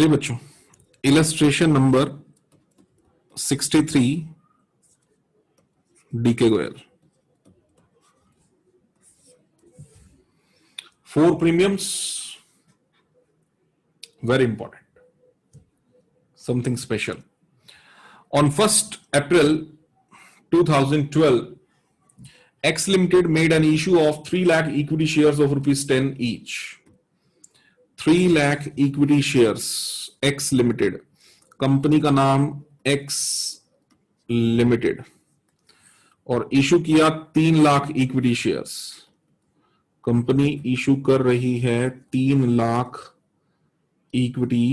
बच्चों, illustration number 63 D K Goyal. 4 premiums, very important, something special. On 1st April 2012, X Limited made an issue of 3 lakh equity shares of rupees 10 each. 3 lakh equity shares, X Limited, company का नाम X Limited, और issue किया 3 lakh equity shares. Company issue कर रही है 3 lakh equity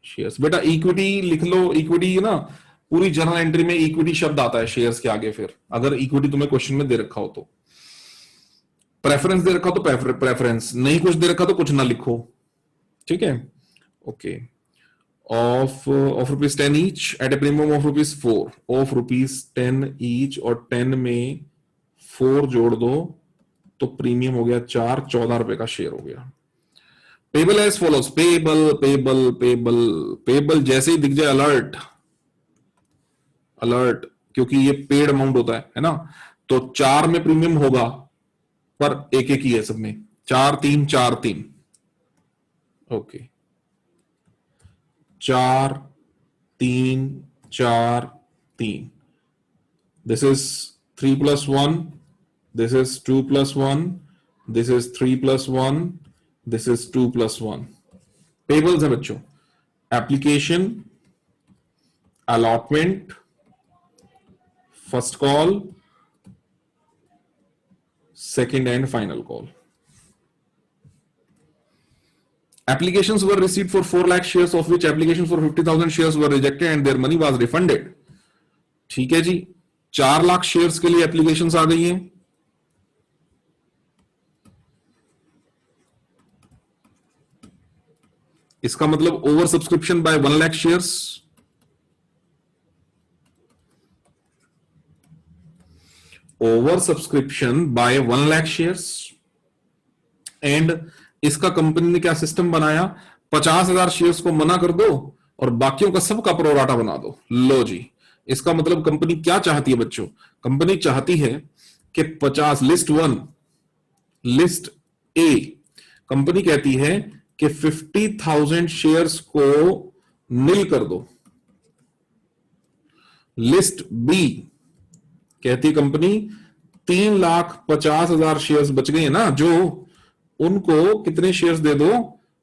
shares. बेटा equity लिख लो, equity ना पूरी जर्नल एंट्री में इक्विटी शब्द आता है शेयर्स के आगे। फिर अगर इक्विटी तुम्हें क्वेश्चन में दे रखा हो तो, प्रेफरेंस दे रखा हो तो प्रेफरेंस, नहीं कुछ दे रखा तो कुछ ना लिखो, ठीक है। Okay, of rupees 10 each eight A premium of rupees 4, of rupees 10 each, और 10 में 4 जोड़ दो तो प्रीमियम हो गया 4, 14 रुपए का शेयर हो गया। Payable as follows, payable payable payable payable, जैसे ही दिख जाए अलर्ट, अलर्ट, क्योंकि ये पेड अमाउंट होता है ना, तो 4 में प्रीमियम होगा पर एक एक ही है सब में, 4 3 4 3। Okay, 4 3 4 3, this is 3 + 1, this is 2 + 1, this is 3 + 1, this is 2 + 1। Pebbles है बच्चों, application, allotment, first call, second and final call. Applications were received for 4 lakh shares, of which applications for 50,000 shares were rejected and their money was refunded। ठीक है जी, 4 lakh shares के लिए applications आ गई हैं। इसका मतलब over subscription by 1 lakh shares, over subscription by 1 lakh shares. And इसका company ने क्या सिस्टम बनाया, 50,000 शेयर्स को मना कर दो और बाकियों का सबका प्रोराटा बना दो। लो जी, इसका मतलब कंपनी क्या चाहती है बच्चों, कंपनी चाहती है कि 50, लिस्ट 1, लिस्ट ए, कंपनी कहती है कि 50,000 शेयर्स को नील कर दो। लिस्ट बी कहती है कंपनी 3,50,000 शेयर्स बच गए ना, जो उनको कितने शेयर्स दे दो,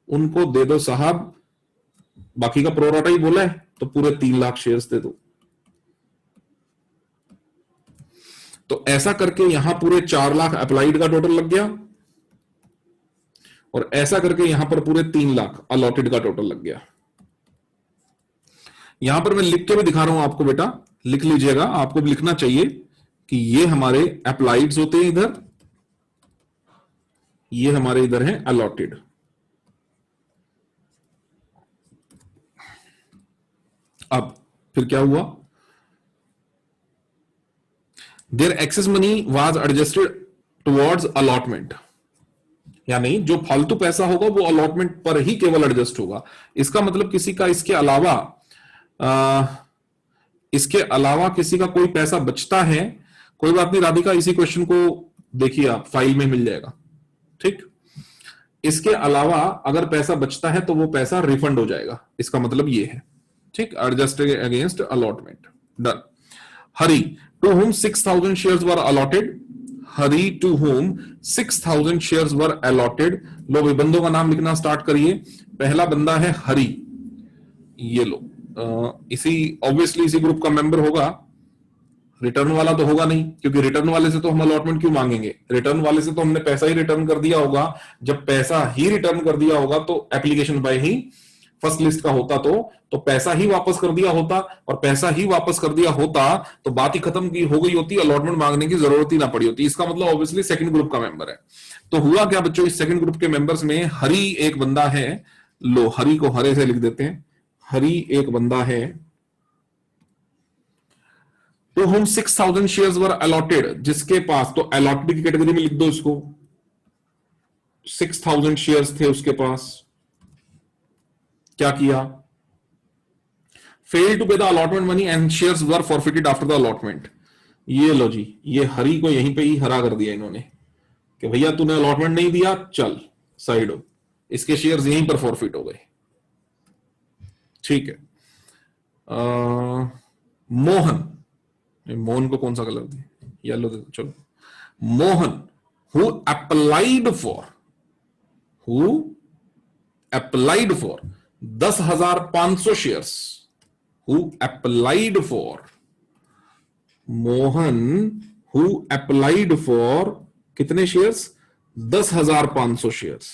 उनको दे दो साहब, बाकी का प्रोराटा ही बोला है तो पूरे 3 लाख शेयर्स दे दो। तो ऐसा करके यहां पूरे 4 लाख अप्लाइड का टोटल लग गया, और ऐसा करके यहां पर पूरे 3 लाख अलॉटेड का टोटल लग गया। यहां पर मैं लिख के भी दिखा रहा हूं आपको, बेटा लिख लीजिएगा, आपको भी लिखना चाहिए कि ये हमारे अप्लाइड्स होते हैं इधर, ये हमारे इधर है अलॉटेड। अब फिर क्या हुआ, their excess money was adjusted towards allotment, यानी जो फालतू पैसा होगा वो अलॉटमेंट पर ही केवल एडजस्ट होगा। इसका मतलब किसी का इसके अलावा किसी का कोई पैसा बचता है, कोई बात नहीं राधिका, इसी क्वेश्चन को देखिए आप, फाइल में मिल जाएगा, ठीक। इसके अलावा अगर पैसा बचता है तो वो पैसा रिफंड हो जाएगा, इसका मतलब ये है, ठीक। Adjusted against allotment, done. Hari, to whom 6,000 shares were allotted, Hari to whom 6,000 shares were allotted। लो भाई बंदों का नाम लिखना स्टार्ट करिए। पहला बंदा है हरी, ये लो, इसी ऑब्वियसली इसी ग्रुप का मेंबर होगा, रिटर्न वाला तो होगा नहीं, क्योंकि रिटर्न वाले से तो हम अलॉटमेंट क्यों मांगेंगे, रिटर्न वाले से तो हमने पैसा ही रिटर्न कर दिया होगा। जब पैसा ही रिटर्न कर दिया होगा तो application by he first list का होता तो पैसा ही वापस कर दिया होता, और पैसा ही वापस कर दिया होता तो बात ही खत्म की हो गई होती, अलॉटमेंट मांगने की जरूरत ही ना पड़ी होती। इसका मतलब ऑब्वियसली सेकंड ग्रुप का मेंबर है। तो हुआ क्या बच्चों, इस सेकंड ग्रुप के मेंबर्स में हरी एक बंदा है। लो हरी को हरे से लिख देते हैं, हरी एक बंदा है to whom 6,000 shares were allotted, जिसके पास, तो allotted की कैटेगरी में लिख दो इसको, 6,000 शेयर्स थे उसके पास, क्या किया? फेल टू पे the allotment money and shares were forfeited after the allotment. ये लो जी, ये हरी को यहीं पे ही हरा कर दिया इन्होंने कि भैया तूने अलॉटमेंट नहीं दिया, चल साइड हो, इसके शेयर्स यहीं पर फॉरफिट हो गए। ठीक है। मोहन, मोहन को कौन सा कलर दिया? येलो दे दो, चलो। Mohan who applied for 10,500 shares, who applied for, Mohan who applied for कितने शेयर्स? 10,500 शेयर्स।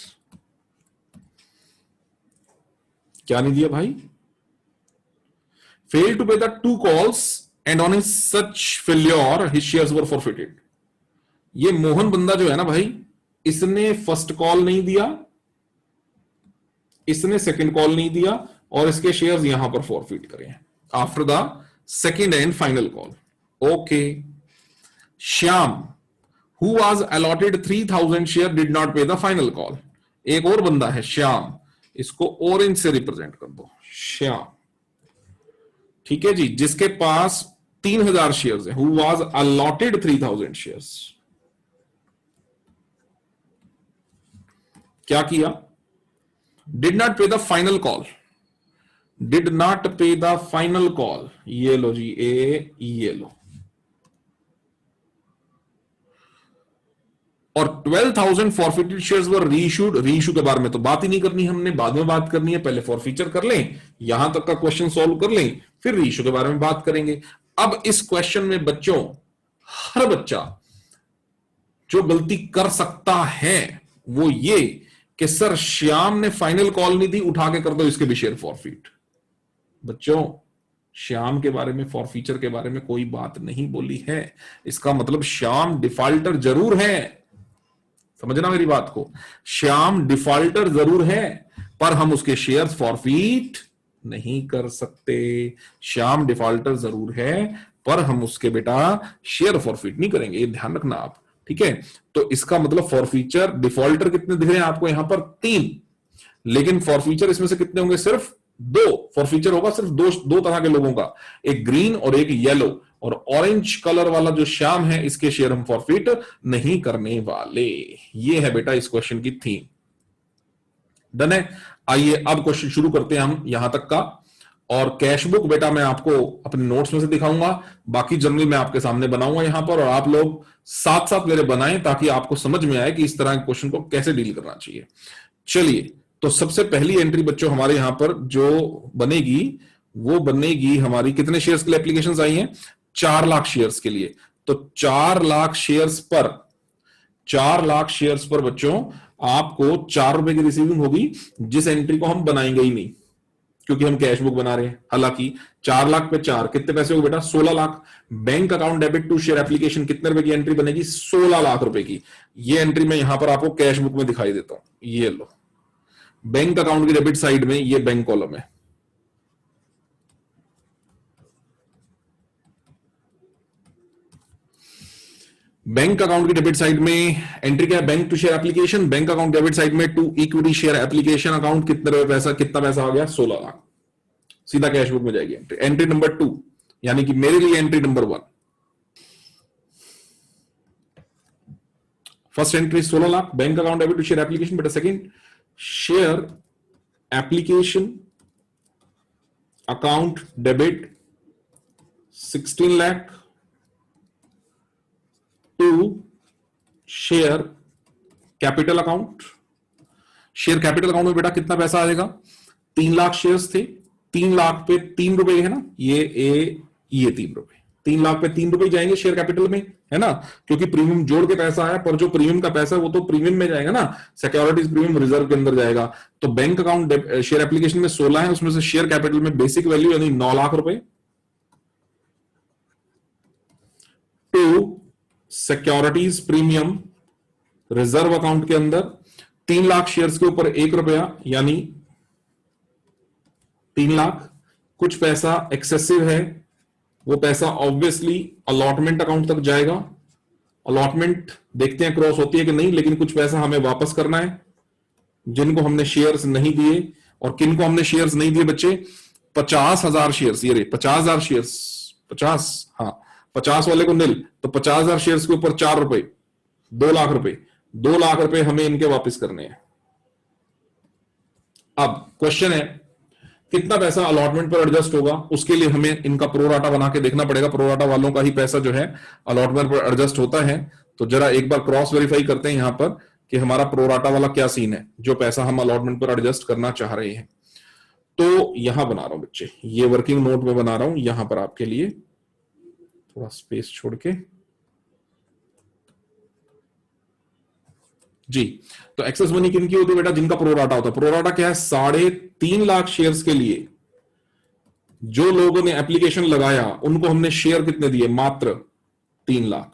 क्या नहीं दिया भाई? फेल टू पे the 2 calls and on his such failure his shares were forfeited. ये मोहन बंदा जो है ना भाई, इसने फर्स्ट कॉल नहीं दिया, इसने सेकंड कॉल नहीं दिया, और इसके शेयर्स यहां पर फॉरफिट करे हैं after the second and final call. Okay. Shyam who was allotted 3,000 share did not पे द फाइनल कॉल। एक और बंदा है श्याम, इसको ऑरेंज से रिप्रेजेंट कर दो, श्याम। ठीक है जी, जिसके पास 3,000 शेयर्स है, हु वाज अलॉटेड 3,000 शेयर्स। क्या किया? डिड नॉट पे the final call, did not पे द फाइनल कॉल। ये लो जी, ये लो। और 12,000 फॉरफिटेड शेयर्स वर रीइश्यूड। रीइश्यू के बारे में तो बात ही नहीं करनी हमने, बाद में बात करनी है। पहले फॉरफीचर कर लें, यहां तक का क्वेश्चन सॉल्व कर लें, फिर रीइश्यू के बारे में बात करेंगे। अब इस क्वेश्चन में बच्चों, हर बच्चा जो गलती कर सकता है वो ये कि सर श्याम ने फाइनल कॉल नहीं दी, उठा के कर दो इसके भी शेयर फॉरफिट। बच्चों, श्याम के बारे में, फॉरफीचर के बारे में कोई बात नहीं बोली है, इसका मतलब श्याम डिफॉल्टर जरूर है। समझना मेरी बात को, श्याम डिफॉल्टर जरूर है, पर हम उसके शेयर्स फॉरफिट नहीं कर सकते। श्याम डिफॉल्टर जरूर है, पर हम उसके बेटा शेयर फॉरफिट नहीं करेंगे, ये ध्यान रखना आप। ठीक है, तो इसका मतलब फॉरफीचर डिफॉल्टर कितने दिख रहे हैं आपको यहां पर? 3। लेकिन फॉरफीचर इसमें से कितने होंगे? सिर्फ 2 फॉरफीचर होगा, सिर्फ दो तरह के लोगों का, एक ग्रीन और एक येलो। और ऑरेंज कलर वाला जो श्याम है, इसके शेयर हम फॉरफिट नहीं करने वाले। ये है बेटा इस क्वेश्चन की थीम। डन है। आइए अब क्वेश्चन शुरू करते हैं हम यहां तक का। और कैश बुक बेटा मैं आपको अपने नोट्स में से दिखाऊंगा, बाकी जनरल मैं आपके सामने बनाऊंगा यहां पर, और आप लोग साथ साथ मेरे बनाएं ताकि आपको समझ में आए कि इस तरह के क्वेश्चन को कैसे डील करना चाहिए। चलिए, तो सबसे पहली एंट्री बच्चों हमारे यहां पर जो बनेगी वो बनेगी हमारी, कितने शेयर्स के लिए एप्लीकेशंस आई हैं? 4 लाख शेयर्स के लिए। तो 4 लाख शेयर्स पर, 4 लाख शेयर्स पर बच्चों आपको 4 रुपए की रिसीविंग होगी, जिस एंट्री को हम बनाएंगे ही नहीं क्योंकि हम कैश बुक बना रहे हैं। हालांकि 4 लाख पे 4 कितने पैसे हो बेटा? 16 lakh. Bank account debit to share application कितने रुपए की एंट्री बनेगी? 16 लाख रुपए की। ये एंट्री मैं यहां पर आपको कैश बुक में दिखाई देता हूं, ये लो। बैंक अकाउंट की डेबिट साइड में ये बैंक कॉलम है, बैंक अकाउंट की डेबिट साइड में एंट्री क्या है? Bank to share application. Bank account debit side में to equity share application account कितने रुपए पैसा, कितना पैसा आ गया? 16 लाख। सीधा कैश बुक में जाएगी एंट्री। एंट्री नंबर 2 यानी कि मेरे लिए entry number 1। First entry 16 lakh bank account debit to share application, बेटा second share application account debit 16 lakh to share capital account. Share capital account में बेटा कितना पैसा आएगा? 3 लाख शेयर्स थे, 3 लाख पे 3 रुपए है ना, ये 3 रुपए, 3 लाख पे 3 रुपए जाएंगे शेयर कैपिटल में, है ना, क्योंकि प्रीमियम जोड़ के पैसा आया, पर जो प्रीमियम का पैसा है वो तो प्रीमियम में जाएगा ना, सिक्योरिटीज प्रीमियम रिजर्व के अंदर जाएगा। तो बैंक अकाउंट शेयर एप्लीकेशन में 16 है, उसमें से शेयर कैपिटल में बेसिक वैल्यू यानी 9 लाख रुपए to securities premium reserve account के अंदर 3 लाख शेयर्स के ऊपर 1 रुपया यानी 3 लाख। कुछ पैसा एक्सेसिव है, वो पैसा ऑब्वियसली अलॉटमेंट अकाउंट तक जाएगा। अलॉटमेंट देखते हैं क्रॉस होती है कि नहीं, लेकिन कुछ पैसा हमें वापस करना है जिनको हमने शेयर्स नहीं दिए, और किन को हमने शेयर्स नहीं दिए बच्चे? 50,000 शेयर्स, ये रहे 50,000 शेयर्स, 50, हाँ 50 वाले को नील, तो 50,000 शेयर्स के ऊपर 4 रुपए, 2 लाख रुपए, 2 लाख रुपए हमें इनके वापस करने हैं। अब क्वेश्चन है कितना पैसा अलॉटमेंट पर एडजस्ट होगा, उसके लिए हमें इनका प्रोराटा बना के देखना पड़ेगा। प्रोराटा वालों का ही पैसा जो है अलॉटमेंट पर एडजस्ट होता है। तो जरा एक बार क्रॉस वेरीफाई करते हैं यहां पर कि हमारा प्रोराटा वाला क्या सीन है, जो पैसा हम अलॉटमेंट पर एडजस्ट करना चाह रहे हैं। तो यहां बना रहा हूं बच्चे, ये वर्किंग नोट में बना रहा हूं यहां पर आपके लिए, थोड़ा स्पेस छोड़ के जी। तो एक्सेस मनी किन की होती है बेटा? जिनका प्रोराटा होता है। प्रोराटा क्या है? 3.5 लाख शेयर्स के लिए जो लोगों ने एप्लीकेशन लगाया उनको हमने शेयर कितने दिए? मात्र 3 लाख।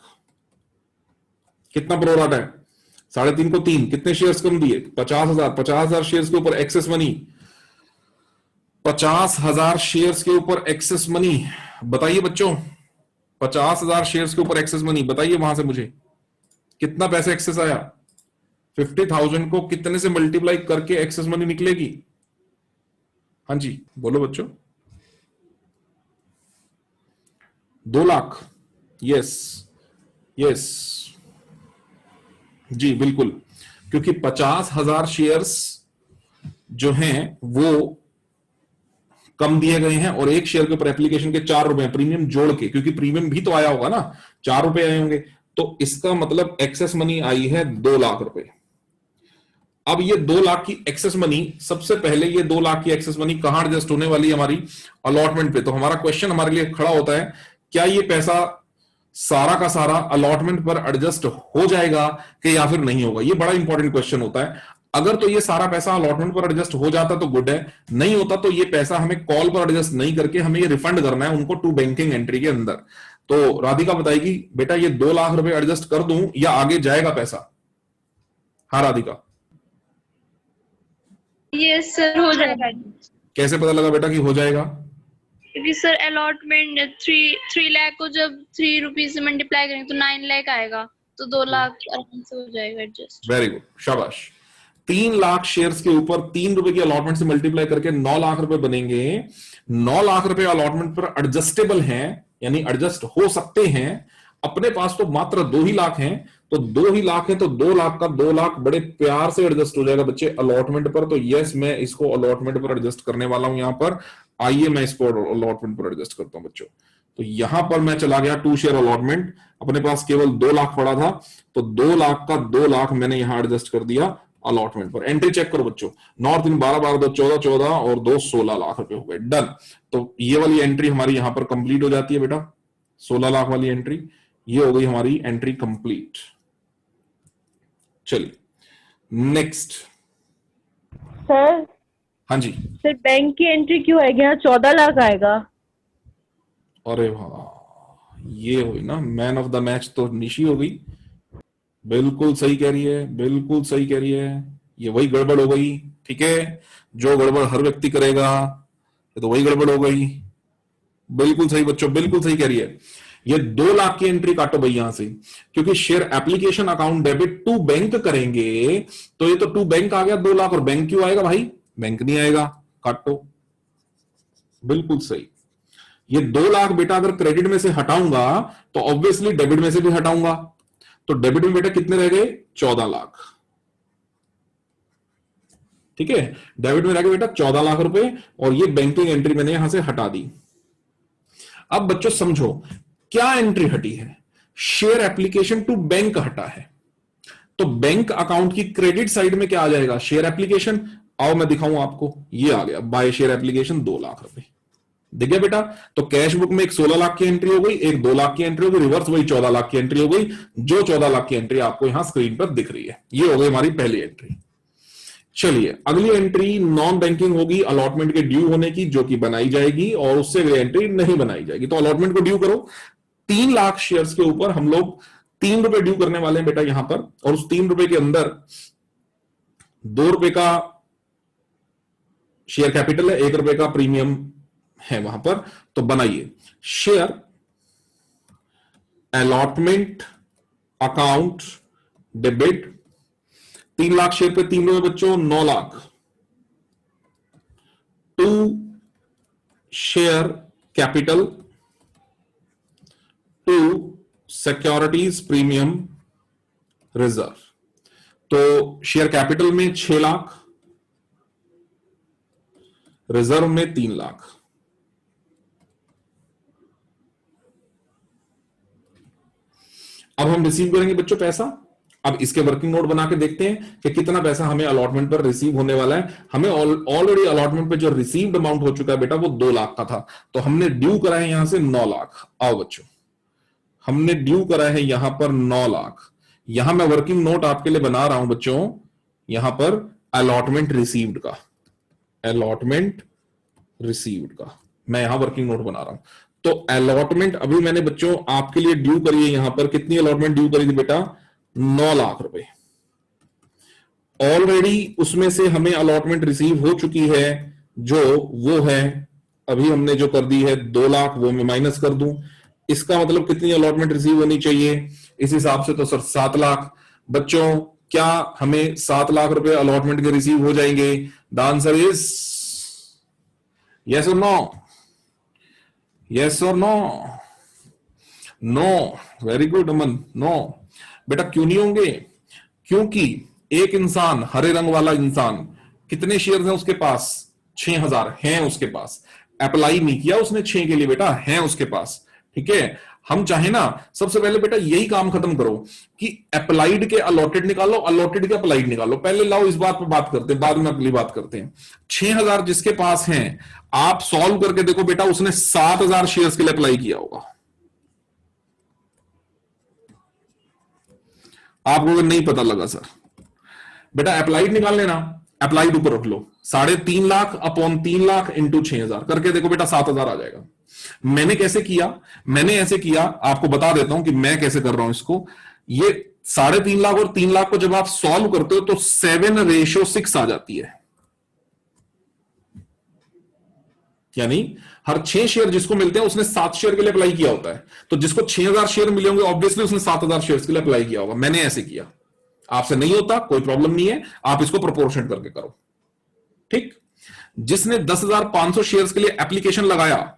कितना प्रोराटा है? 3.5 को 3, कितने शेयर्स कम दिए? 50,000। 50,000 शेयर्स के ऊपर एक्सेस मनी, 50,000 शेयर्स के ऊपर एक्सेस मनी, बताइए बच्चों 50,000 शेयर्स के ऊपर एक्सेस मनी, बताइए वहां से मुझे कितना पैसा एक्सेस आया? 50,000 को कितने से मल्टीप्लाई करके एक्सेस मनी निकलेगी? हाँ जी बोलो बच्चों। 2 लाख। यस यस जी बिल्कुल, क्योंकि 50,000 शेयर्स जो हैं वो कम दिए गए हैं और एक शेयर के ऊपर एप्लीकेशन के 4 रुपए प्रीमियम जोड़ के, क्योंकि प्रीमियम भी तो आया होगा ना, 4 रुपए आए होंगे, तो इसका मतलब एक्सेस मनी आई है 2 लाख रुपए। अब ये 2 लाख की एक्सेस मनी, सबसे पहले ये 2 लाख की एक्सेस मनी कहां एडजस्ट होने वाली है? हमारी अलॉटमेंट पे। तो हमारा क्वेश्चन हमारे लिए खड़ा होता है, क्या ये पैसा सारा का सारा अलॉटमेंट पर एडजस्ट हो जाएगा कि या फिर नहीं होगा? ये बड़ा इंपॉर्टेंट क्वेश्चन होता है। अगर तो ये सारा पैसा अलॉटमेंट पर एडजस्ट हो जाता तो गुड है, नहीं होता तो ये पैसा हमें कॉल पर एडजस्ट नहीं करके हमें ये रिफंड करना है उनको टू बैंकिंग एंट्री के अंदर। तो राधिका बताएगी बेटा ये 2 लाख रुपए एडजस्ट कर दूं या आगे जाएगा पैसा? हाँ राधिका। यस सर हो जाएगा। कैसे पता लगा बेटा कि हो जाएगा? क्योंकि सर अलॉटमेंट 3 लाख को जब 3 रुपीज से मल्टीप्लाई करेंगे तो 9 लाख आएगा, तो 2 लाख आराम से हो जाएगा एडजस्ट। वेरी गुड, शाबाश। 3 लाख शेयर्स के ऊपर 3 रुपए की अलॉटमेंट से मल्टीप्लाई करके 9 लाख रुपए बनेंगे। 9 लाख रुपए अलॉटमेंट पर एडजस्टेबल हैं, यानी एडजस्ट हो सकते हैं। अपने पास तो मात्र 2 ही लाख हैं, तो 2 ही लाख है तो 2 लाख का 2 लाख बड़े प्यार से एडजस्ट हो जाएगा बच्चे अलॉटमेंट पर। तो यस मैं इसको अलॉटमेंट पर एडजस्ट करने वाला हूं यहां पर। आइए मैं इसको अलॉटमेंट पर एडजस्ट करता हूं बच्चों। तो यहां पर मैं चला गया 2 शेयर अलॉटमेंट, अपने पास केवल 2 लाख पड़ा था, तो 2 लाख का 2 लाख मैंने यहां एडजस्ट कर दिया अलॉटमेंट पर। एंट्री चेक करो बच्चों, 9 और 3 12 12 2 14 14 और 2 16 लाख रुपए हो गए। डन। तो ये वाली एंट्री हमारी यहां पर कंप्लीट हो जाती है बेटा, 16 लाख वाली एंट्री, ये हो गई हमारी एंट्री कंप्लीट। चलिए नेक्स्ट। सर हाँ जी सर बैंक की एंट्री क्यों आएगी? यहाँ 14 लाख आएगा। अरे वाह, ये हुई ना मैन ऑफ द मैच, तो निशी हो गई। बिल्कुल सही कह रही है, बिल्कुल सही कह रही है, ये वही गड़बड़ हो गई। ठीक है, जो गड़बड़ हर व्यक्ति करेगा ये तो वही गड़बड़ हो गई। बिल्कुल सही बच्चों, बिल्कुल सही कह रही है। ये 2 लाख की एंट्री काटो भाई यहां से, क्योंकि share application account debit to bank करेंगे तो ये तो टू बैंक आ गया 2 लाख, और बैंक क्यों आएगा भाई? बैंक नहीं आएगा, काटो। बिल्कुल सही। ये 2 लाख बेटा अगर क्रेडिट में से हटाऊंगा तो ऑब्वियसली डेबिट में से भी हटाऊंगा, तो डेबिट में बेटा कितने रह गए? 14 लाख। ठीक है, डेबिट में रह गए बेटा 14 लाख रुपए, और ये बैंकिंग एंट्री मैंने यहां से हटा दी। अब बच्चों समझो क्या एंट्री हटी है? शेयर एप्लीकेशन टू बैंक हटा है। तो बैंक अकाउंट की क्रेडिट साइड में क्या आ जाएगा? Share application. आओ मैं दिखाऊं आपको, ये आ गया बाय शेयर एप्लीकेशन 2 लाख रुपए। दिख गया बेटा? तो कैश बुक में एक 16 लाख की एंट्री हो गई, एक 2 लाख की एंट्री हो गई, रिवर्स वही 14 लाख की एंट्री हो गई, जो 14 लाख की एंट्री आपको यहां स्क्रीन पर दिख रही है। ये हो गई हमारी पहली एंट्री। चलिए अगली एंट्री नॉन बैंकिंग होगी अलॉटमेंट के ड्यू होने की, जो कि बनाई जाएगी, और उससे अगली एंट्री नहीं बनाई जाएगी। तो अलॉटमेंट को ड्यू करो। 3 लाख शेयर्स के ऊपर हम लोग 3 रुपए ड्यू करने वाले हैं बेटा यहां पर, और उस 3 रुपए के अंदर 2 रुपए का शेयर कैपिटल है, 1 रुपए का प्रीमियम है वहां पर। तो बनाइए share allotment account debit. 3 lakh share पे 3 रुपए बच्चों, 9 lakh. To share capital to securities premium reserve. तो शेयर कैपिटल में 6 लाख, रिजर्व में 3 लाख। अब हम रिसीव करेंगे बच्चों पैसा। अब इसके वर्किंग नोट बना के देखते हैं कि कितना पैसा हमें अलॉटमेंट पर रिसीव होने वाला है। हमें ऑलरेडी अलॉटमेंट पे जो रिसीव्ड अमाउंट हो चुका है बेटा वो 2 लाख का था, तो हमने ड्यू करा है यहां से 9 लाख। आओ बच्चों, हमने ड्यू करा है यहां पर 9 लाख। यहां मैं वर्किंग नोट आपके लिए बना रहा हूं बच्चों, यहां पर अलॉटमेंट रिसीव्ड का, अलॉटमेंट रिसीव्ड का मैं यहां वर्किंग नोट बना रहा हूं। तो अलॉटमेंट अभी मैंने बच्चों आपके लिए ड्यू करी है, यहां पर कितनी अलॉटमेंट ड्यू करी थी बेटा? 9 लाख रुपए। ऑलरेडी उसमें से हमें अलॉटमेंट रिसीव हो चुकी है, जो वो है अभी हमने जो कर दी है 2 लाख, वो मैं माइनस कर दूं। इसका मतलब कितनी अलॉटमेंट रिसीव होनी चाहिए इस हिसाब से? तो सर 7 लाख। बच्चों क्या हमें 7 लाख रुपए अलॉटमेंट के रिसीव हो जाएंगे? द आंसर इज यस और नो? यस और नो? नो। वेरी गुड अमन, नो। बेटा क्यों नहीं होंगे? क्योंकि एक इंसान, हरे रंग वाला इंसान, कितने शेयर हैं उसके पास? 6000 हैं उसके पास। अप्लाई नहीं किया उसने 6 के लिए बेटा, हैं उसके पास। ठीक है, हम चाहे ना सबसे पहले बेटा यही काम खत्म करो कि अप्लाइड के अलॉटेड निकालो, अलॉटेड के अप्लाइड निकालो। पहले लाओ इस बात पर बात करते हैं, बाद में अगली बात करते हैं। 6000 जिसके पास हैं, आप सॉल्व करके देखो बेटा, उसने 7000 शेयर्स के लिए अप्लाई किया होगा। आपको अगर नहीं पता लगा सर, बेटा अप्लाइड निकाल लेना, अप्लाइड ऊपर रख लो, 3.5 लाख अपॉन 3 लाख इंटू 6000 करके देखो बेटा 7000 आ जाएगा। मैंने कैसे किया? मैंने ऐसे किया, आपको बता देता हूं कि मैं कैसे कर रहा हूं इसको। ये 3.5 लाख और 3 लाख को जब आप सॉल्व करते हो तो 7:6 आ जाती है। यानी हर 6 शेयर जिसको मिलते हैं उसने 7 शेयर के लिए अप्लाई किया होता है। तो जिसको 6000 शेयर मिले होंगे ऑब्वियसली उसने 7000 शेयर के लिए अप्लाई किया होगा। मैंने ऐसे किया, आपसे नहीं होता कोई प्रॉब्लम नहीं है, आप इसको प्रोपोर्शन करके करो। ठीक, जिसने 10,500 शेयर्स के लिए एप्लीकेशन लगाया,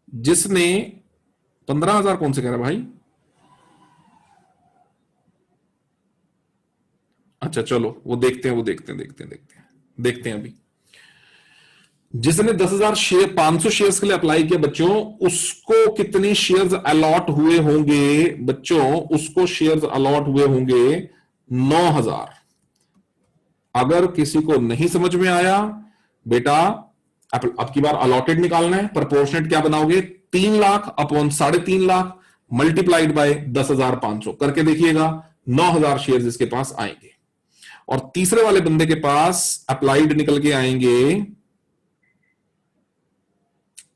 जिसने 15,000 कौन से कह रहा है भाई? अच्छा चलो वो देखते हैं, देखते हैं अभी। जिसने 10,500 शेयर्स के लिए अप्लाई किया बच्चों, उसको कितने शेयर्स अलॉट हुए होंगे बच्चों? उसको शेयर्स अलॉट हुए होंगे 9,000। अगर किसी को नहीं समझ में आया बेटा, अब की बार अलॉटेड निकालना है। प्रोपोर्शनेट क्या बनाओगे? 3 lakh upon 3.5 lakh multiplied by 10,500 करके देखिएगा, 9,000 शेयर्स इसके पास आएंगे। और तीसरे वाले बंदे के पास अप्लाइड निकल के आएंगे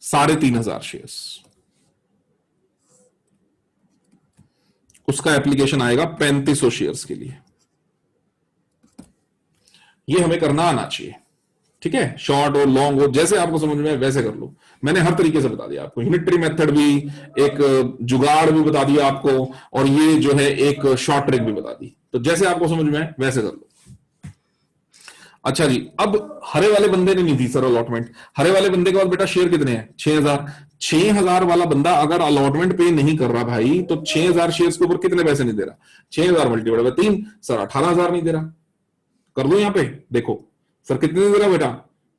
3,500 शेयर्स। उसका एप्लीकेशन आएगा 3500 शेयर्स के लिए। ये हमें करना आना चाहिए। ठीक है, शॉर्ट और लॉन्ग हो, जैसे आपको समझ में वैसे कर लो। मैंने हर तरीके से बता दिया आपको, यूनिटरी मेथड भी, एक जुगाड़ भी बता दिया आपको, और ये जो है एक शॉर्ट ट्रिक भी बता दी। तो जैसे आपको समझ में आए वैसे कर लो। अच्छा जी, अब हरे वाले बंदे ने नहीं दी सर अलॉटमेंट। हरे वाले बंदे के बाद बेटा शेयर कितने हैं? 6000। 6000 वाला बंदा अगर अलॉटमेंट पे नहीं कर रहा भाई, तो 6000 शेयर्स के ऊपर कितने पैसे नहीं दे रहा? 6000 मल्टीप्लाइड बाय 3 सर 18,000 नहीं दे रहा। कर दो यहां पे, देखो सर कितने दे रहा बेटा?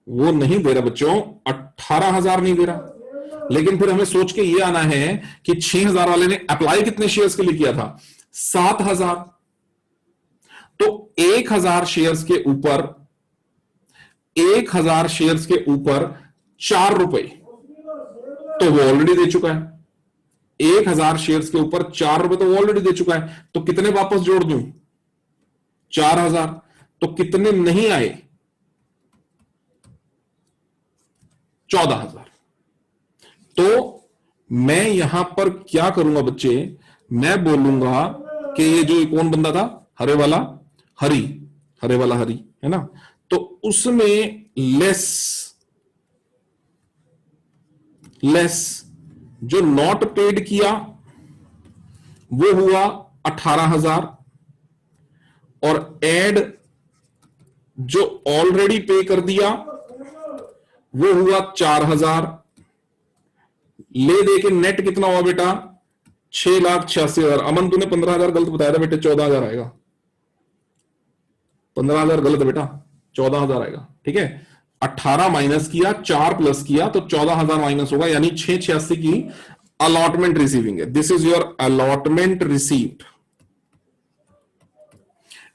वो नहीं दे रहा बच्चों, 18,000 नहीं दे रहा। लेकिन फिर हमें सोच के ये आना है कि 6000 वाले ने अप्लाई कितने शेयर्स के लिए किया था? 7,000। तो 1,000 शेयर्स के ऊपर, 1,000 शेयर्स के ऊपर 4 रुपए तो वो ऑलरेडी दे चुका है। 1,000 शेयर्स के ऊपर 4 रुपए तो वो ऑलरेडी दे चुका है। तो कितने वापस जोड़ दूं? 4,000। तो कितने नहीं आए? 14,000। तो मैं यहां पर क्या करूंगा बच्चे? मैं बोलूंगा कि ये जो कौन बंदा था, हरे वाला हरी, हरे वाला हरी है ना, तो उसमें लेस जो नॉट पेड किया वो हुआ 18,000, और एड जो ऑलरेडी पे कर दिया वो हुआ 4000, ले दे के नेट कितना हुआ बेटा 6,86,000। अमन तूने 15,000 गलत बताया था बेटे, 14,000 आएगा। 15,000 गलत बेटा, 14,000 आएगा। ठीक है, 18 माइनस किया, 4 प्लस किया तो 14,000 माइनस होगा, यानी 686 की अलॉटमेंट रिसीविंग है। This is your allotment received.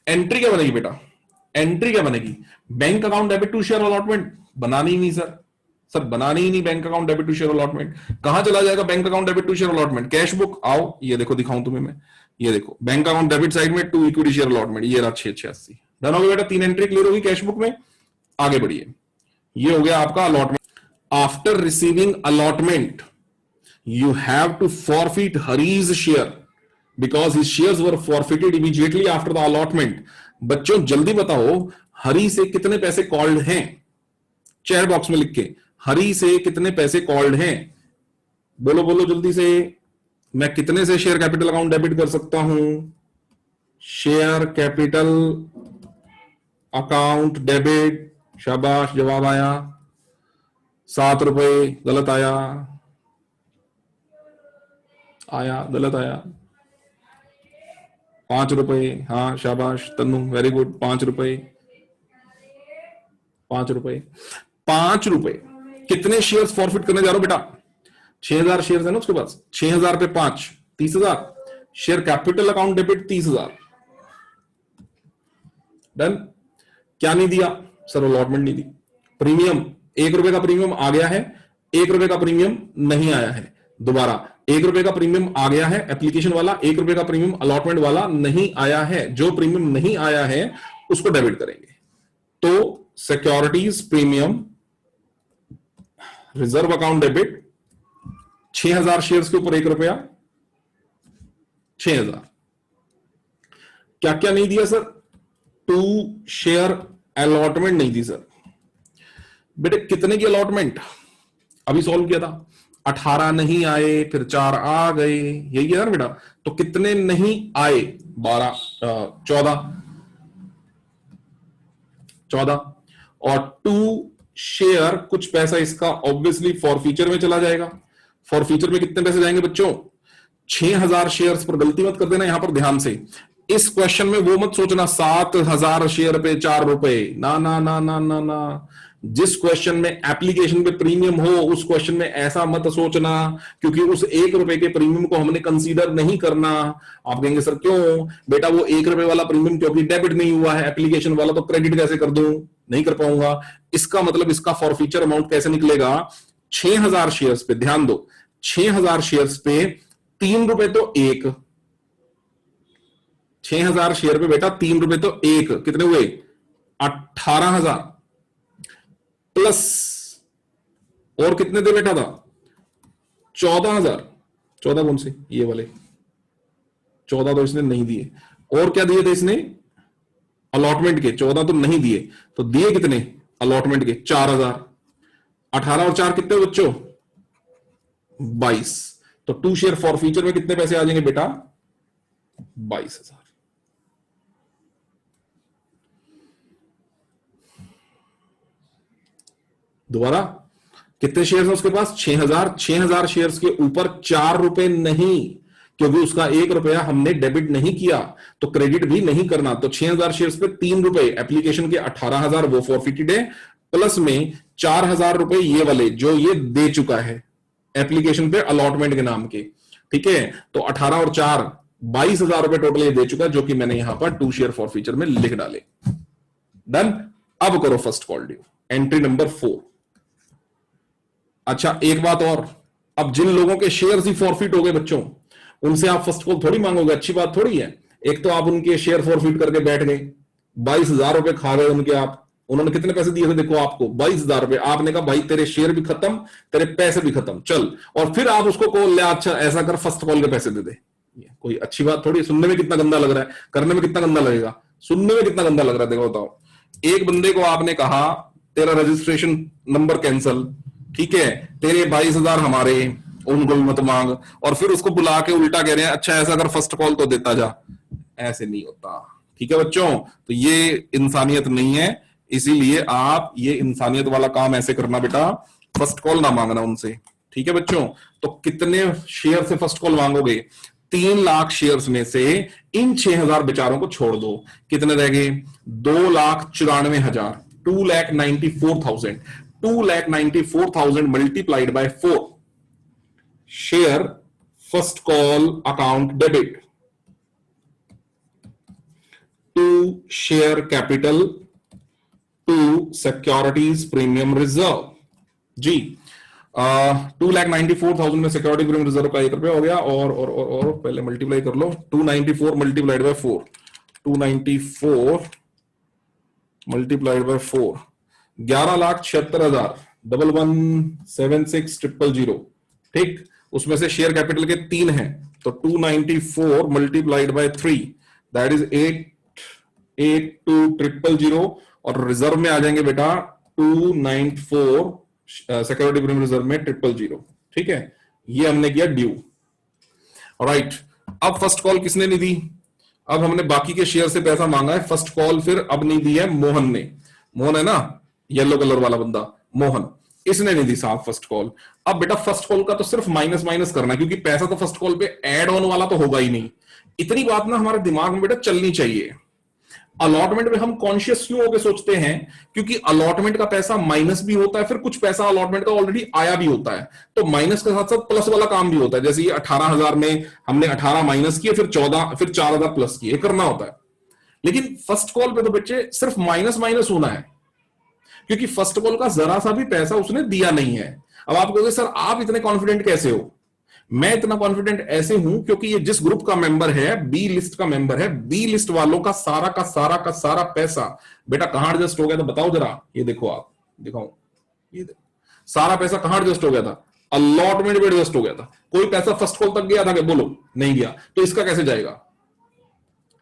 Entry क्या बनेगी बेटा, एंट्री क्या बनेगी, bank account debit to share allotment बनानी ही नहीं सर, सर बनानी ही नहीं bank account debit to share allotment. कहां चला जाएगा bank account debit to share allotment, cash book, आओ ये देखो दिखाऊं तुम्हें मैं, ये देखो बैंक अकाउंट डेबिट साइड में टू इक्विटी शेयर अलॉटमेंट, ये रहा 686। डन हो गया बेटा, 3 एंट्री क्लियर होगी कैश बुक में। आगे बढ़िए, ये हो गया आपका allotment. After receiving allotment you have to forfeit Hari's share because his shares were forfeited immediately after the allotment। बच्चों जल्दी बताओ हरी से कितने पैसे कॉल्ड हैं, चैट बॉक्स में लिख के, हरी से कितने पैसे कॉल्ड हैं, बोलो बोलो जल्दी से। मैं कितने से शेयर कैपिटल अकाउंट डेबिट कर सकता हूं, शेयर कैपिटल अकाउंट डेबिट, शाबाश जवाब आया, 7 रुपए, गलत आया, गलत आया, 5 रुपए, हाँ शाबाश तन्नू, वेरी गुड, 5 रुपए, 5 रुपए, 5 रुपए। कितने शेयर्स फॉरफिट करने जा रहा हूं बेटा, 6,000 शेयर्स है ना उसके पास, 6,000 पे 5, 30,000, share capital account debit 30,000। Done. क्या नहीं दिया सर, अलॉटमेंट नहीं दी। प्रीमियम 1 रुपए का प्रीमियम आ गया है, 1 रुपए का प्रीमियम नहीं आया है। दोबारा 1 रुपए का प्रीमियम आ गया है एप्लीकेशन वाला, 1 रुपए का प्रीमियम अलॉटमेंट वाला नहीं आया है। जो प्रीमियम नहीं आया है उसको डेबिट करेंगे। तो securities premium, reserve account debit, 6,000 shares के ऊपर 1 रुपया, 6,000। क्या क्या नहीं दिया सर, 2 शेयर अलॉटमेंट नहीं दी सर। बेटे कितने की अलॉटमेंट अभी सॉल्व किया था, 18 नहीं आए, फिर 4 आ गए, यही है ना बेटा। तो कितने नहीं आए, 12, 14 और 2 शेयर, कुछ पैसा इसका ऑब्वियसली फॉरफीचर में चला जाएगा। फॉरफीचर में कितने पैसे जाएंगे बच्चों, 6,000 शेयर्स पर गलती मत कर देना यहां पर ध्यान से। इस क्वेश्चन में वो मत सोचना 7,000 शेयर पे 4 रुपए, ना ना ना ना ना ना। जिस क्वेश्चन में एप्लीकेशन पे प्रीमियम हो उस क्वेश्चन में ऐसा मत सोचना, क्योंकि उस 1 रुपए के प्रीमियम को हमने कंसीडर नहीं करना। आप कहेंगे सर क्यों बेटा, वो 1 रुपए वाला प्रीमियम क्योंकि डेबिट नहीं हुआ है एप्लीकेशन वाला, तो क्रेडिट कैसे कर दूं, नहीं कर पाऊंगा। इसका मतलब इसका फॉरफीचर अमाउंट कैसे निकलेगा, 6,000 शेयर्स पे ध्यान दो, 6,000 शेयर्स पे 3 रुपए तो 1, 6,000 शेयर पे बेटा 3 रुपए तो 1, कितने हुए 18,000 प्लस और कितने दे बैठा था 14,000। 14 कौन से, ये वाले 14 तो इसने नहीं दिए, और क्या दिए थे इसने अलॉटमेंट के, 14 तो नहीं दिए, तो दिए कितने अलॉटमेंट के 4,000। 18 और 4 कितने बच्चों 22। तो 2 शेयर फॉरफीचर में कितने पैसे आ जाएंगे बेटा 22,000। दोबारा कितने शेयर्स हैं उसके पास 6,000। 6,000 शेयर्स के ऊपर 4 रुपए नहीं, क्योंकि उसका 1 रुपया हमने डेबिट नहीं किया तो क्रेडिट भी नहीं करना। तो 6,000 शेयर्स पे 3 रुपए, एप्लीकेशन के 18,000 वो फॉरफिटेड है, प्लस में 4,000 रुपए ये वाले जो ये दे चुका है एप्लीकेशन पे अलॉटमेंट के नाम के। ठीक है, तो 18 और 4 22,000 रुपए टोटल ये दे चुका है, जो कि मैंने यहां पर 2 शेयर फॉरफीचर में लिख डाले। डन। अब करो first call due, entry number 4। अच्छा एक बात और, अब जिन लोगों के शेयर्स ही फॉरफिट हो गए बच्चों, उनसे आप फर्स्ट कॉल थोड़ी मांगोगे, अच्छी बात थोड़ी है। एक तो आप उनके शेयर फॉरफिट करके बैठ गए, 22,000 रुपए खा गए उनके आप। उन्होंने कितने पैसे दिए थे देखो आपको 22,000 रुपए। आपने कहा भाई तेरे शेयर भी खत्म, तेरे पैसे भी खत्म, चल। और फिर आप उसको कॉल ले, अच्छा ऐसा कर फर्स्ट कॉल के पैसे दे दे। कोई अच्छी बात थोड़ी, सुनने में कितना गंदा लग रहा है, करने में कितना गंदा लगेगा, सुनने में कितना गंदा लग रहा है। देखो बताओ, एक बंदे को आपने कहा तेरा रजिस्ट्रेशन नंबर कैंसल, ठीक है, तेरे 22,000 हमारे, उनको भी मत मांग, और फिर उसको बुला के उल्टा कह रहे हैं अच्छा ऐसा अगर फर्स्ट कॉल तो देता जा। ऐसे नहीं होता, ठीक है बच्चों। तो ये इंसानियत नहीं है, इसीलिए आप ये इंसानियत वाला काम ऐसे करना बेटा, फर्स्ट कॉल ना मांगना उनसे, ठीक है बच्चों। तो कितने शेयर से फर्स्ट कॉल मांगोगे? 3 लाख शेयर्स में से इन 6000 बेचारों को छोड़ दो, कितने रह गए? 2,94,000, 2,94,000, 2,94,000 multiplied by 4 share first call account debit to share capital to securities premium reserve. जी 2,94,000 में सिक्योरिटी प्रीमियम रिजर्व का 1 रुपया हो गया, और पहले मल्टीप्लाई कर लो, 294 मल्टीप्लाइड बाय 4, 294 मल्टीप्लाइड बाय 4, 11,76,000, 11,76,000, ठीक। उसमें से शेयर कैपिटल के 3 हैं, तो 294 मल्टीप्लाइड बाय 3 दैट इज 882,000, और रिजर्व में आ जाएंगे बेटा 294 सिक्योरिटी प्रीमियम रिजर्व में 000, ठीक है। ये हमने किया ड्यू, राइट। अब फर्स्ट कॉल किसने नहीं दी? अब हमने बाकी के शेयर से पैसा मांगा है, फर्स्ट कॉल फिर अब नहीं दी है मोहन ने। मोहन है ना, येलो कलर वाला बंदा, मोहन, इसने नहीं दी साहब फर्स्ट कॉल। अब बेटा फर्स्ट कॉल का तो सिर्फ माइनस माइनस करना है, क्योंकि पैसा तो फर्स्ट कॉल पे ऐड ऑन वाला तो होगा ही नहीं। इतनी बात ना हमारे दिमाग में बेटा चलनी चाहिए। अलॉटमेंट में हम कॉन्शियस क्यों होकर सोचते हैं? क्योंकि अलॉटमेंट का पैसा माइनस भी होता है, फिर कुछ पैसा अलॉटमेंट का ऑलरेडी आया भी होता है, तो माइनस के साथ साथ प्लस वाला काम भी होता है। जैसे ये 18,000 में हमने 18 माइनस किए, फिर 14, फिर 4,000 प्लस किए, करना होता है। लेकिन फर्स्ट कॉल पे तो बच्चे सिर्फ माइनस माइनस होना है, क्योंकि फर्स्ट कॉल का जरा सा भी पैसा उसने दिया नहीं है। अब आप कहोगे सर आप इतने कॉन्फिडेंट कैसे हो? मैं इतना कॉन्फिडेंट ऐसे हूं क्योंकि ये जिस ग्रुप का मेंबर है, बी लिस्ट का मेंबर है, बी लिस्ट वालों का सारा पैसा बेटा कहां एडजस्ट हो गया था बताओ जरा। ये देखो, आप दिखाओ, ये देखो, सारा पैसा कहां एडजस्ट हो गया था? अलॉटमेंट में एडजस्ट हो गया था। कोई पैसा फर्स्ट कॉल तक गया था क्या? बोलो, नहीं गया। तो इसका कैसे जाएगा?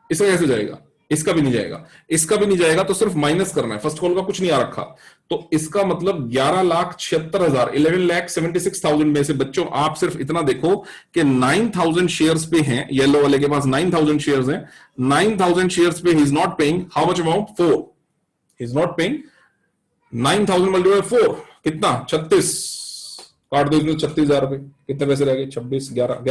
इसका कैसे जाएगा? इसका भी नहीं जाएगा, इसका भी नहीं जाएगा, तो सिर्फ माइनस करना है, फर्स्ट कॉल का कुछ नहीं आ रखा। तो इसका मतलब 11,76,000, 11,76,000 में से बच्चों आप सिर्फ इतना देखो कि 9,000 शेयर्स पे हैं, येलो वाले के पास 9,000 शेयर्स हैं, 9,000 शेयर्स पे he is not paying how much amount? 4, he is not paying 9,000 multiply 4 कितना? 36, काट दो इसमें 36,000 रुपए, कितने पैसे रह गए? 26, 11,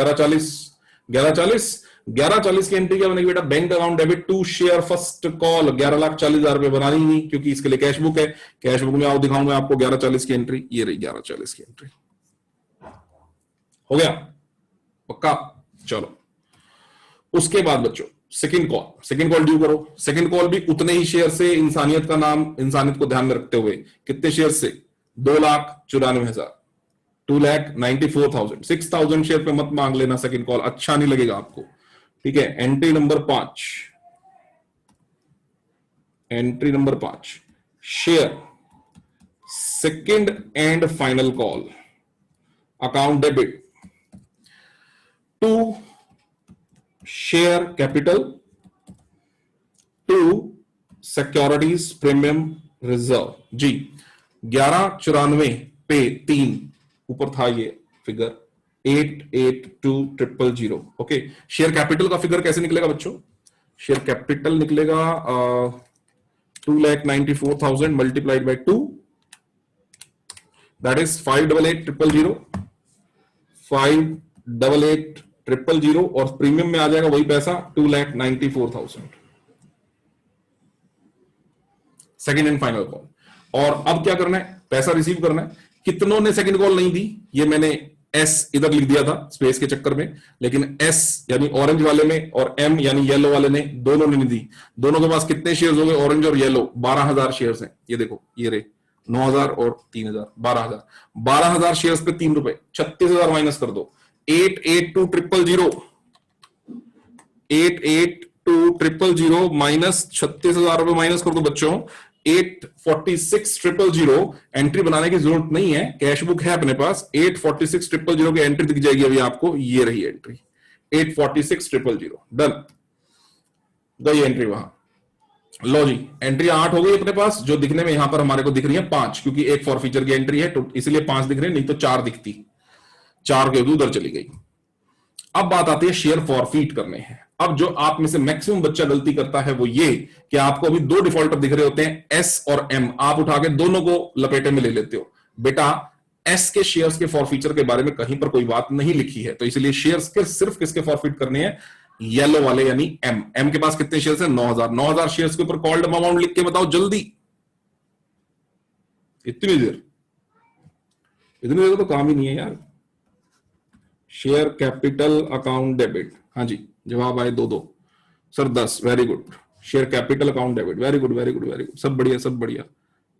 11,40 की एंट्री क्या बनेगी बेटा? Bank account debit to share first call 11,40,000 रुपए बनानी ही नहीं, क्योंकि इसके लिए कैश बुक है। कैश बुक में आओ दिखाऊंगा आपको 11,40 की एंट्री, ये रही 11,40 की एंट्री। हो गया पक्का? चलो उसके बाद बच्चों सेकंड कॉल ड्यू करो। सेकंड कॉल भी उतने ही शेयर से, इंसानियत का नाम, इंसानियत को ध्यान में रखते हुए, कितने शेयर से? 2,94,000, 2,94,000, 6,000 शेयर पे मत मांग लेना सेकंड कॉल, अच्छा नहीं लगेगा आपको, ठीक है। Entry number 5, share second and final call account debit to share capital to securities premium reserve. जी 11,94 पे 3 ऊपर था ये फिगर, 882,000, ओके। शेयर कैपिटल का फिगर कैसे निकलेगा बच्चों? शेयर कैपिटल निकलेगा 2,94,000 मल्टीप्लाइड बाय 2 दैट इज 5,88,000, 5,88,000, और प्रीमियम में आ जाएगा वही पैसा 2,94,000, सेकेंड एंड फाइनल कॉल। और अब क्या करना है? पैसा रिसीव करना है। कितनों ने सेकंड कॉल नहीं दी? ये मैंने एस इधर लिख दिया था स्पेस के चक्कर में, लेकिन एस यानी ऑरेंज वाले ने और एम यानी येलो वाले ने, दोनों ने नहीं दी। दोनों के पास कितने शेयर्स हो गए? ऑरेंज और येलो 12,000 शेयर्स हैं। ये देखो, ये रहे 9,000 और 3,000, 12,000, 12,000 शेयर्स पे 3 रुपए, 36,000 माइनस कर दो, 882,000, 882,000 माइनस 36,000 रुपए माइनस कर दो बच्चों, 846,000। एंट्री बनाने की जरूरत नहीं है, कैश बुक है अपने पास। 846,000 की एंट्री दिख जाएगी अभी आपको, ये रही एंट्री 846,000, डन गई एंट्री वहां। लो जी, एंट्री 8 हो गई अपने पास, जो दिखने में यहां पर हमारे को दिख रही है 5, क्योंकि एक फॉर फीचर की एंट्री है तो इसलिए 5 दिख रहे हैं, नहीं तो 4 दिखती, 4 के उधर चली गई। अब बात आती है शेयर फॉरफीट करने हैं। अब जो आप में से मैक्सिमम बच्चा गलती करता है वो ये कि आपको अभी दो डिफॉल्टर दिख रहे होते हैं, एस और एम, आप उठा के दोनों को लपेटे में ले लेते हो। बेटा एस के शेयर्स के फॉरफीचर के बारे में कहीं पर कोई बात नहीं लिखी है, तो इसलिए शेयर्स के सिर्फ किसके फॉरफीट करने हैं, येलो वाले यानी एम। एम के पास कितने शेयर्स हैं, 9000। 9000 शेयर्स के ऊपर कॉल्ड अमाउंट लिख के बताओ जल्दी। इतनी देर तो काम ही नहीं है यार। शेयर कैपिटल अकाउंट डेबिट, हाँ जी जवाब आए 2-2 sir 10, very good. Share capital account debit, very good very good very good, सब बढ़िया सब बढ़िया,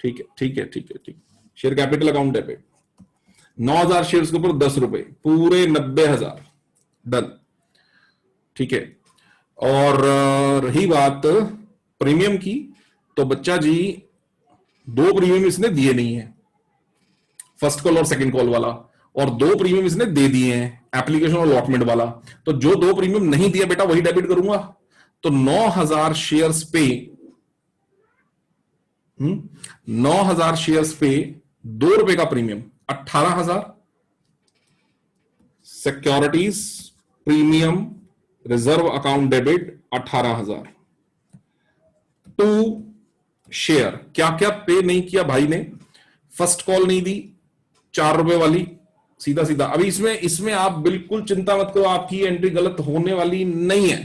ठीक है ठीक है ठीक है ठीक। Share capital account debit 9000 shares के ऊपर 10 रुपए, पूरे 90,000, डन, ठीक है। और रही बात प्रीमियम की, तो बच्चा जी 2 प्रीमियम इसने दिए नहीं है, फर्स्ट कॉल और सेकंड कॉल वाला, और 2 प्रीमियम इसने दे दिए हैं, एप्लीकेशन और अलॉटमेंट वाला। तो जो 2 प्रीमियम नहीं दिया बेटा वही डेबिट करूंगा। तो 9000 शेयर्स पे 9000 शेयर्स पे 2 रुपए का premium 18,000, securities premium reserve account debit 18,000। 2 share क्या क्या पे नहीं किया भाई ने, फर्स्ट कॉल नहीं दी 4 रुपए वाली, सीधा सीधा। अभी इसमें आप बिल्कुल चिंता मत करो, आपकी एंट्री गलत होने वाली नहीं है,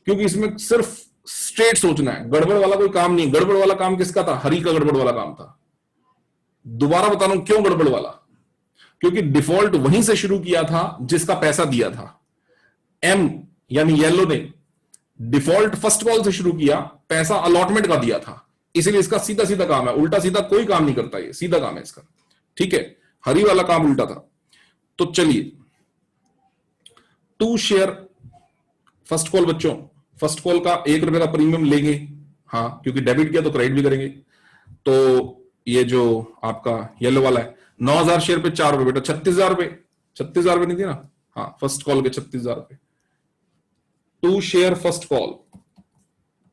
क्योंकि इसमें सिर्फ स्ट्रेट सोचना है, गड़बड़ वाला कोई काम नहीं। गड़बड़ वाला काम किसका था, हरी का गड़बड़ वाला काम था। दोबारा बता रहा हूं क्यों गड़बड़ वाला, क्योंकि डिफॉल्ट वहीं से शुरू किया था जिसका पैसा दिया था। एम यानी येलो ने डिफॉल्ट फर्स्ट कॉल से शुरू किया, पैसा अलॉटमेंट का दिया था, इसलिए इसका सीधा सीधा काम है, उल्टा सीधा कोई काम नहीं करता, ये सीधा काम है इसका, ठीक है। हरी वाला काम उल्टा था। तो चलिए 2 शेयर फर्स्ट कॉल, बच्चों फर्स्ट कॉल का 1 रुपए का प्रीमियम लेंगे, हाँ क्योंकि डेबिट किया तो क्रेडिट भी करेंगे। तो ये जो आपका येलो वाला है 9000 शेयर पे 4 रुपए, बेटा 36,000 रुपए, 36,000 रुपए नहीं दिया ना, हाँ फर्स्ट कॉल के 36,000 रुपए। 2 शेयर फर्स्ट कॉल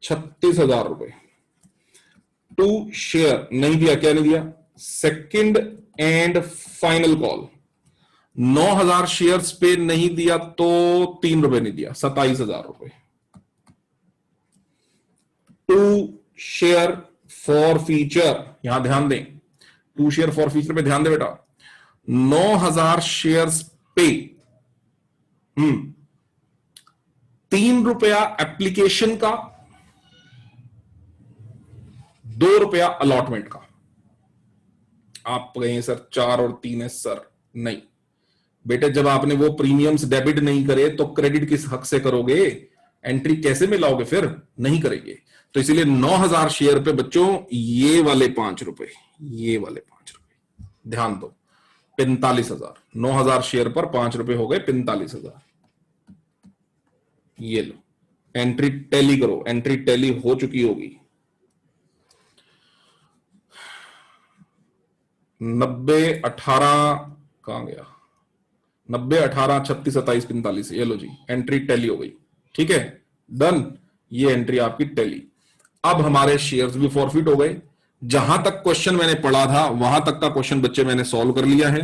36,000 रुपए। 2 शेयर नहीं दिया, क्या नहीं दिया, second and final call 9000 shares पे नहीं दिया तो 3 रुपए नहीं दिया, 27,000 रुपए। 2 शेयर फॉर फीचर, यहां ध्यान दें, 2 शेयर फॉर फीचर पे ध्यान दे बेटा। 9000 शेयर्स पे 3 रुपया एप्लीकेशन का, 2 रुपया अलॉटमेंट का। आप कहें सर 4 और 3 है, सर नहीं बेटे, जब आपने वो प्रीमियम्स डेबिट नहीं करे तो क्रेडिट किस हक से करोगे, एंट्री कैसे में लाओगे, फिर नहीं करेंगे। तो इसीलिए 9000 शेयर पे बच्चों ये वाले 5 रुपए, ये वाले 5 रुपए ध्यान दो, 45,000। 9000 शेयर पर 5 रुपए हो गए 45,000। ये लो एंट्री टैली करो, एंट्री टैली हो चुकी होगी। 90 18 कहां गया, 90 18 36 27 45, ये लो जी एंट्री टैली हो गई, ठीक है डन। ये एंट्री आपकी टैली। अब हमारे शेयर्स भी फॉरफिट हो गए। जहां तक क्वेश्चन मैंने पढ़ा था वहां तक का क्वेश्चन बच्चे मैंने सॉल्व कर लिया है।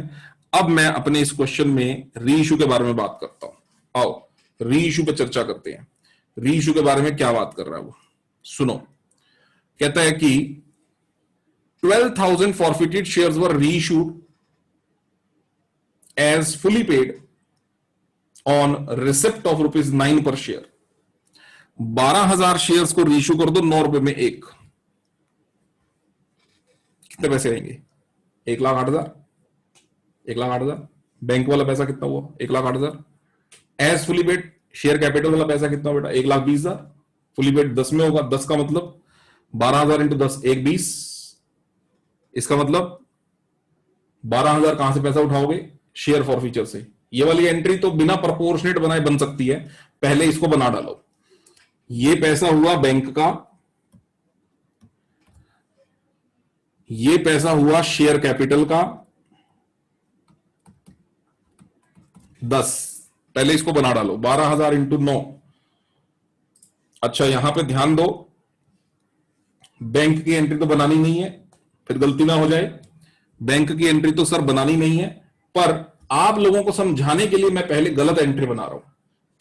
अब मैं अपने इस क्वेश्चन में री इशू के बारे में बात करता हूं। आओ री इशू पे चर्चा करते हैं। री इशू के बारे में क्या बात कर रहा है वो सुनो। कहता है कि 12,000 forfeited shares were reissued as fully paid on receipt of ₹9 per share। 12,000 shares को रीइश्यू कर दो 9 रुपए में एक, कितने पैसे आएंगे, 1,08,000। 1,08,000 बैंक वाला पैसा कितना हुआ, 1,08,000। As fully paid share capital वाला पैसा कितना बेटा, 1,20,000। फुली पेड 10 में होगा, 10 का मतलब 12,000 इंटू 10 1 20। इसका मतलब 12,000 कहां से पैसा उठाओगे, शेयर फॉर फीचर से। ये वाली एंट्री तो बिना प्रोपोर्शनेट बनाए बन सकती है, पहले इसको बना डालो। ये पैसा हुआ बैंक का, ये पैसा हुआ शेयर कैपिटल का 10, पहले इसको बना डालो 12,000 इंटू 9। अच्छा यहां पे ध्यान दो, बैंक की एंट्री तो बनानी नहीं है, फिर गलती ना हो जाए। बैंक की एंट्री तो सर बनानी नहीं है, पर आप लोगों को समझाने के लिए मैं पहले गलत एंट्री बना रहा हूं।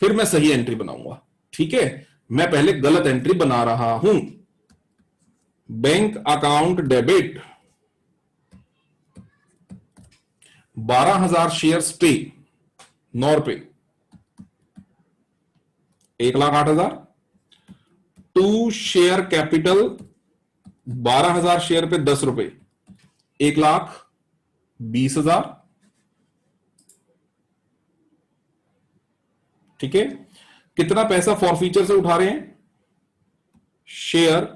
फिर मैं सही एंट्री बनाऊंगा। ठीक है, मैं पहले गलत एंट्री बना रहा हूं। बैंक अकाउंट डेबिट 12,000 शेयर्स पे 9 रुपए 1,08,000 टू शेयर कैपिटल 12,000 शेयर पे 10 रुपए 1,20,000। ठीक है, कितना पैसा फॉरफीचर से उठा रहे हैं? शेयर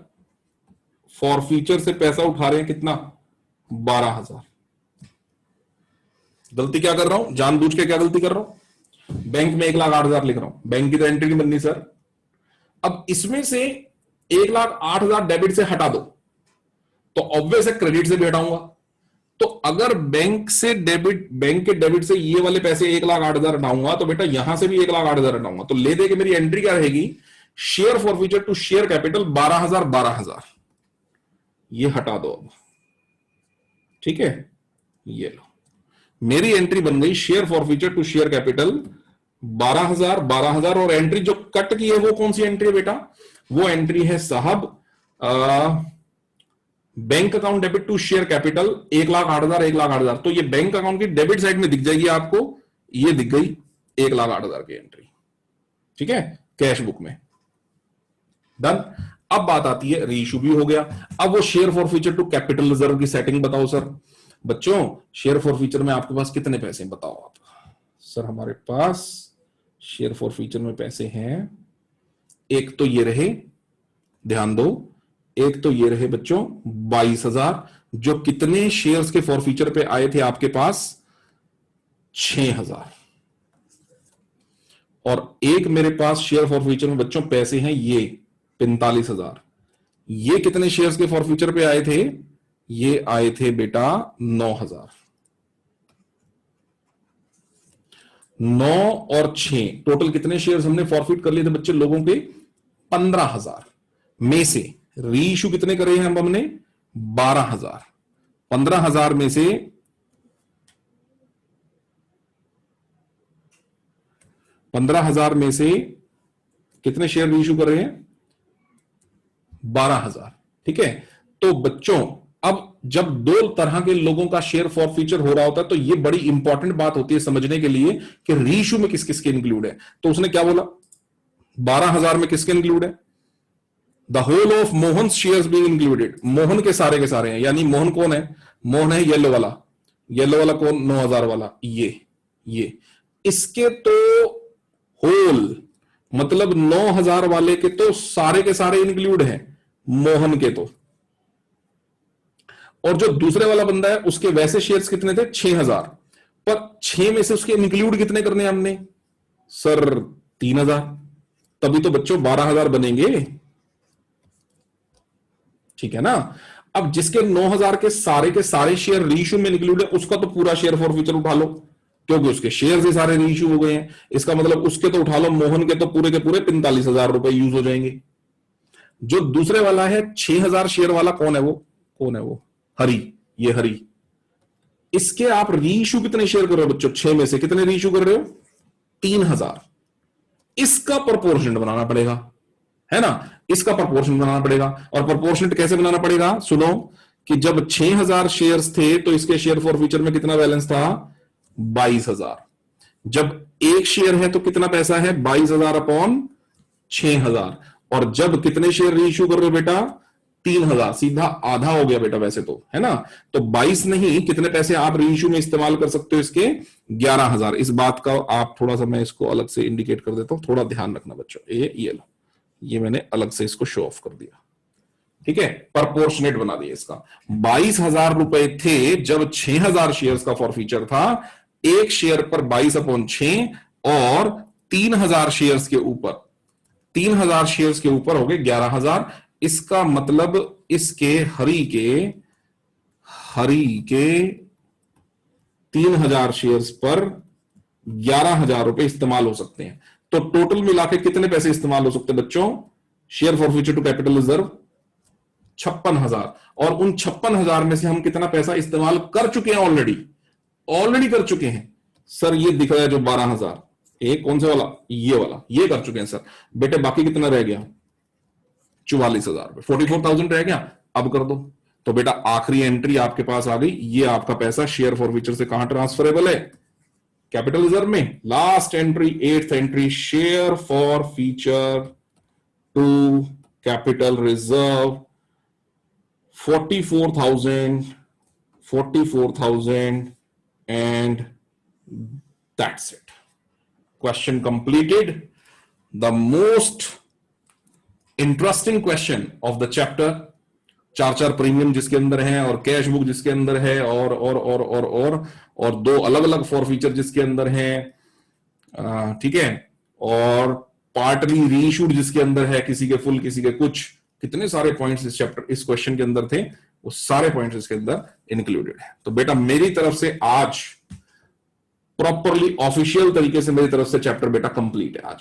फॉरफीचर से पैसा उठा रहे हैं कितना? 12,000। गलती क्या कर रहा हूं, जानबूझ के क्या गलती कर रहा हूं? बैंक में 1,08,000 लिख रहा हूं, बैंक की तो एंट्री नहीं बननी सर। अब इसमें से 1,08,000 डेबिट से हटा दो तो ऑब्वियस है क्रेडिट से भी हटाऊंगा। तो अगर बैंक के डेबिट से ये वाले पैसे 1,08,000 हटाऊंगा तो बेटा यहां से भी 1,08,000 हटाऊंगा, तो ले दे के मेरी एंट्री क्या रहेगी? Share forfeiture to share capital 12,000 ये हटा दो अब। ठीक है, ये लो मेरी एंट्री बन गई share forfeiture to share capital 12,000 और एंट्री जो कट की है वो कौन सी एंट्री है बेटा? वो एंट्री है साहब bank account debit to share capital 1,08,000। तो ये बैंक अकाउंट की डेबिट साइड में दिख जाएगी आपको, ये दिख गई 1,08,000 की एंट्री। ठीक है, कैश बुक में डन। अब बात आती है रीइश्यू भी हो गया, अब वो share forfeiture to capital reserve की सेटिंग बताओ सर। बच्चों शेयर फॉरफीचर में आपके पास कितने पैसे बताओ आप? सर हमारे पास शेयर फॉरफीचर में पैसे हैं, एक तो ये रहे, ध्यान दो, एक तो ये रहे बच्चों 22,000 जो कितने शेयर्स के फॉरफीचर पे आए थे आपके पास? 6,000। और एक मेरे पास शेयर फॉरफीचर में बच्चों पैसे हैं ये 45,000। ये कितने शेयर्स के फॉरफीचर पे आए थे? ये आए थे बेटा 9,000। 9 और 6 टोटल कितने शेयर्स हमने फॉरफिट कर लिए थे बच्चे लोगों के? 15,000 में से रीइश्यू कितने करे हैं हमने? 12,000। 15,000 में से 15,000 में से कितने शेयर रीइश्यू कर रहे हैं? 12,000। ठीक है, तो बच्चों अब जब दो तरह के लोगों का शेयर फॉरफीचर हो रहा होता है तो ये बड़ी इंपॉर्टेंट बात होती है समझने के लिए कि रीइश्यू में किस किसके इंक्लूड है। तो उसने क्या बोला? 12,000 में किसके इंक्लूड है? The whole of Mohan shares being included. Mohan के सारे हैं, यानी मोहन कौन है? मोहन है येलो वाला। येलो वाला कौन? 9,000 वाला। ये इसके तो होल मतलब 9,000 वाले के तो सारे के सारे इंक्लूड हैं, मोहन के तो। और जो दूसरे वाला बंदा है उसके वैसे शेयर्स कितने थे? 6,000। पर 6 में से उसके इंक्लूड कितने करने हैं हमने? सर 3,000। तभी तो बच्चों 12,000 बनेंगे। ठीक है ना। अब जिसके 9,000 के सारे शेयर रीइश्यू में इंक्लूड है उसका तो पूरा शेयर फॉरफीचर उठा लो, क्योंकि उसके शेयर ही सारे रीइश्यू हो गए हैं। इसका मतलब उसके तो उठा लो, मोहन के तो पूरे के पूरे 45,000 रुपए यूज हो जाएंगे। जो दूसरे वाला है 6,000 शेयर वाला कौन है वो? हरी। ये हरी, इसके आप रीइश्यू कितने शेयर कर रहे हो बच्चों? 6 में से कितने रीइश्यू कर रहे हो? 3,000। इसका प्रोपोर्शनेट बनाना पड़ेगा, है ना। इसका प्रोपोर्शन बनाना पड़ेगा। और प्रोपोर्शनेट कैसे बनाना पड़ेगा? सुनो कि जब 6,000 शेयर्स थे तो इसके शेयर फॉरफीचर में कितना बैलेंस था? 22,000। जब एक शेयर है तो कितना पैसा है? 22,000 अपॉन 6,000। और जब कितने शेयर रीइश्यू कर रहे हो बेटा? 3,000। सीधा आधा हो गया बेटा वैसे तो, है ना। तो 22 नहीं, कितने पैसे आप रीइश्यू में इस्तेमाल कर सकते हो? इसके 11,000। इस बात का आप थोड़ा सा, मैं इसको अलग से इंडिकेट कर देता हूं, थोड़ा ध्यान रखना बच्चों। ये लो, ये मैंने अलग से इसको शो ऑफ कर दिया। ठीक है, प्रोपोर्शनेट बना दिया इसका। 22,000 रुपए थे जब 6,000 शेयर्स का फॉरफीचर था। एक शेयर पर 22/6 और 3,000 शेयर्स के ऊपर 3,000 शेयर्स के ऊपर हो गए 11,000। इसका मतलब इसके हरी के 3,000 शेयर्स पर 11,000 रुपए इस्तेमाल हो सकते हैं। तो टोटल मिला के कितने पैसे इस्तेमाल हो सकते हैं बच्चों? Share forfeiture to capital reserve 56,000। और उन 56,000 में से हम कितना पैसा इस्तेमाल कर चुके हैं? ऑलरेडी कर चुके हैं। सर ये दिख रहा है जो 12,000, एक कौन सा वाला, ये वाला, ये कर चुके हैं सर बेटे। बाकी कितना रह गया, 44,000 रुपए, 44,000 रह गया, अब कर दो। तो बेटा आखिरी एंट्री आपके पास आ गई, ये आपका पैसा शेयर फॉरफीचर से कहां ट्रांसफरेबल है, कैपिटल रिजर्व में। Last entry, 8th entry, share forfeiture to capital reserve 44,000 and that's it. Question completed. The most interesting question of the chapter, चार प्रीमियम जिसके अंदर है और कैश बुक जिसके अंदर है और दो अलग अलग फॉर फीचर जिसके अंदर है, ठीक है, और पार्टली रीइश्यूड जिसके अंदर है, किसी के फुल किसी के कुछ, कितने सारे पॉइंट्स इस चैप्टर इस क्वेश्चन के अंदर थे, वो सारे पॉइंट्स इसके अंदर इंक्लूडेड है। तो बेटा मेरी तरफ से आज प्रॉपरली ऑफिशियल तरीके से मेरी तरफ से चैप्टर बेटा कंप्लीट है आज।